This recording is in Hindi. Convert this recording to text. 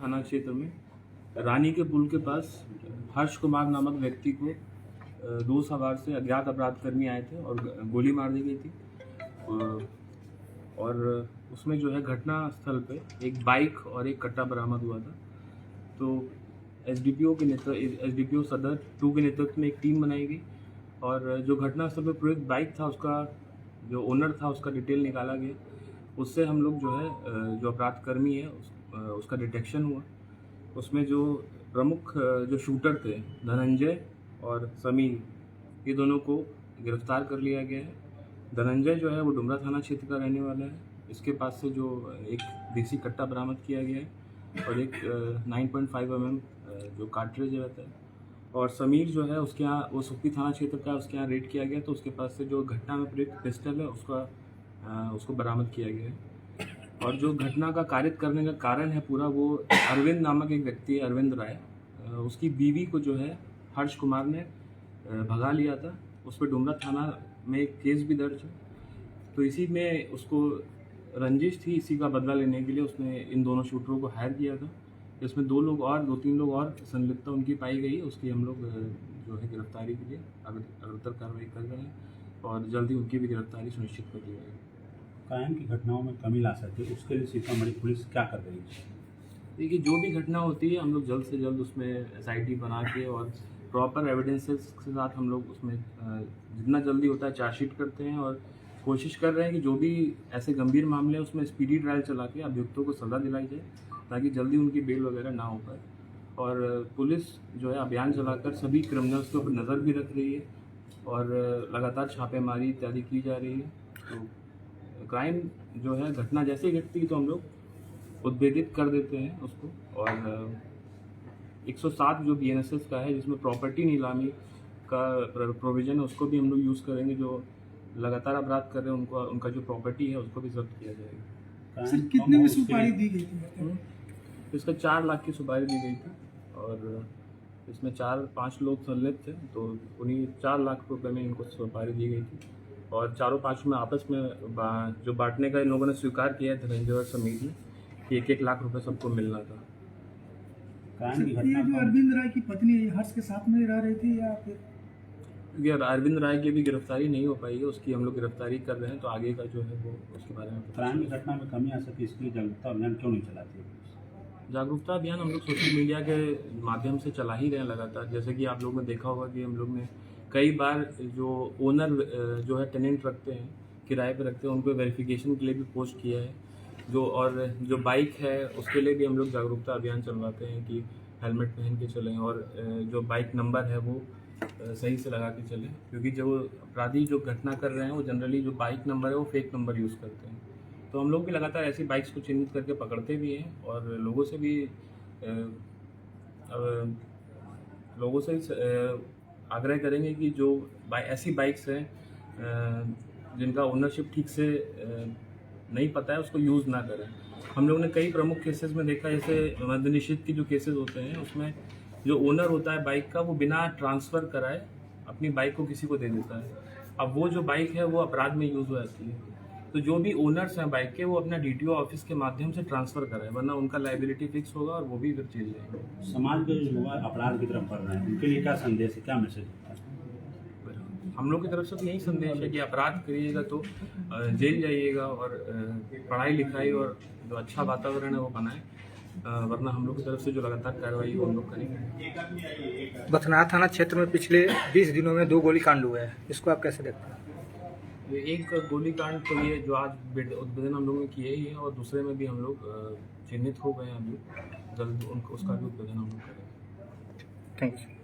थाना क्षेत्र में रानी के पुल के पास हर्ष कुमार नामक व्यक्ति को दो सवार से अज्ञात अपराधकर्मी आए थे और गोली मार दी गई थी। और उसमें जो है घटना स्थल पे एक बाइक और एक कट्टा बरामद हुआ था। तो एसडीपीओ सदर 2 के नेतृत्व में एक टीम बनाई गई और जो घटना स्थल पर प्रयुक्त बाइक था उसका जो ओनर था उसका डिटेल निकाला गया। उससे हम लोग जो है जो अपराधकर्मी है उसका डिटेक्शन हुआ। उसमें जो प्रमुख जो शूटर थे धनंजय और समीर, ये दोनों को गिरफ्तार कर लिया गया है। धनंजय जो है वो डुमरा थाना क्षेत्र का रहने वाला है। इसके पास से जो एक देसी कट्टा बरामद किया गया है और एक 9.5 mm जो कार्ट्रिज रहता है। और समीर जो है उसके यहाँ वो सुप्पी थाना क्षेत्र का, उसके यहाँ रेड किया गया तो उसके पास से जो घटना में प्रयुक्त पिस्टल है उसको बरामद किया गया है। और जो घटना का कारित करने का कारण है पूरा, वो अरविंद नामक एक व्यक्ति है, अरविंद राय, उसकी बीवी को जो है हर्ष कुमार ने भगा लिया था। उस पर डुमरा थाना में एक केस भी दर्ज है। तो इसी में उसको रंजिश थी, इसी का बदला लेने के लिए उसने इन दोनों शूटरों को हायर किया था। इसमें 2-3 लोग और संलिप्तता उनकी पाई गई। उसकी हम लोग जो है गिरफ्तारी के लिए अग्रतर कार्रवाई कर रहे हैं और जल्दी उनकी भी गिरफ्तारी सुनिश्चित कर ली जाएगी। कायम की घटनाओं में कमी ला सके उसके लिए सीतामढ़ी पुलिस क्या कर रही है? देखिए, जो भी घटना होती है हम लोग जल्द से जल्द उसमें SIT बना के और प्रॉपर एविडेंसेस के साथ हम लोग उसमें जितना जल्दी होता है चार्जशीट करते हैं और कोशिश कर रहे हैं कि जो भी ऐसे गंभीर मामले हैं उसमें स्पीडी ट्रायल चला के अभियुक्तों को सजा दिलाई जाए ताकि जल्दी उनकी बेल वगैरह ना हो पाए। और पुलिस जो है अभियान चलाकर सभी क्रिमिनल्स के ऊपर नज़र भी रख रही है और लगातार छापेमारी इत्यादि की जा रही है। तो क्राइम जो है घटना जैसे ही घटती है तो हम लोग उद्भेदित कर देते हैं उसको। और 107 जो BNSS का है जिसमें प्रॉपर्टी नीलामी का प्रोविज़न है उसको भी हम लोग यूज़ करेंगे। जो लगातार अपराध कर रहे हैं उनका जो प्रॉपर्टी है उसको भी जब्त किया जाएगा। सर, कितने की सुपारी दी गई थी? इसका 4 लाख की सुपारी दी गई थी और इसमें 4-5 लोग संलिप्त थे, तो उन्हीं 4 लाख रुपए में इनको सुपारी दी गई थी। और चारों पाँचों में आपस में जो बांटने का इन लोगों ने स्वीकार किया है धनंजय और समीर ने कि 1-1 लाख रुपए सबको मिलना था। ये जो अरविंद राय की पत्नी हर्ष के साथ में रह रही थी या फिर? अरविंद राय की भी गिरफ्तारी नहीं हो पाई है, उसकी हम लोग गिरफ्तारी कर रहे हैं। तो आगे का जो है वो उसके बारे में क्राइम की घटना में कमी आ सके इसके लिए जागरूकता अभियान क्यों नहीं चलाती है? जागरूकता अभियान हम लोग सोशल मीडिया के माध्यम से चला ही रहे हैं लगातार। जैसे कि आप लोगों ने देखा होगा कि हम लोग ने कई बार जो ओनर जो है टेनेंट रखते हैं, किराए पे रखते हैं, उनको वेरिफिकेशन के लिए भी पोस्ट किया है। जो बाइक है उसके लिए भी हम लोग जागरूकता अभियान चलवाते हैं कि हेलमेट पहन के चलें और जो बाइक नंबर है वो सही से लगा के चलें, क्योंकि जो अपराधी जो घटना कर रहे हैं वो जनरली जो बाइक नंबर है वो फेक नंबर यूज़ करते हैं। तो हम लोग भी लगातार ऐसी बाइक्स को चिन्हित करके पकड़ते भी हैं और लोगों से आग्रह करेंगे कि जो ऐसी बाइक्स हैं जिनका ओनरशिप ठीक से नहीं पता है उसको यूज़ ना करें। हम लोगों ने कई प्रमुख केसेस में देखा, जैसे मद्य निषेध की जो केसेस होते हैं उसमें जो ओनर होता है बाइक का वो बिना ट्रांसफ़र कराए अपनी बाइक को किसी को दे देता है। अब वो जो बाइक है वो अपराध में यूज़ हो जाती है। तो जो भी ओनर्स हैं बाइक के वो अपना DTO ऑफिस के माध्यम से ट्रांसफ़र कराए, वरना उनका लायबिलिटी फिक्स होगा और वो भी फिर जेल जाएंगे। समाज के जो युवा अपराध की तरफ बढ़ रहे हैं उनके लिए क्या संदेश है, क्या मैसेज है? हम लोग की तरफ से तो यही संदेश है कि अपराध करिएगा तो जेल जाइएगा और पढ़ाई लिखाई और जो अच्छा वातावरण है वो बनाए, वरना हम लोग की तरफ से जो लगातार कार्रवाई है वो हम लोग करेंगे। बथनार थाना क्षेत्र में पिछले 20 दिनों में 2 गोलीकांड हुए हैं, इसको आप कैसे देखते हैं? ये एक गोलीकांड तो ये जो आज उद्भेदन हम लोगों ने किए ही है और दूसरे में भी हम लोग चिन्हित हो गए हैं। अभी जल्द उसका भी उद्भेदन हम लोग करेंगे। Thank you.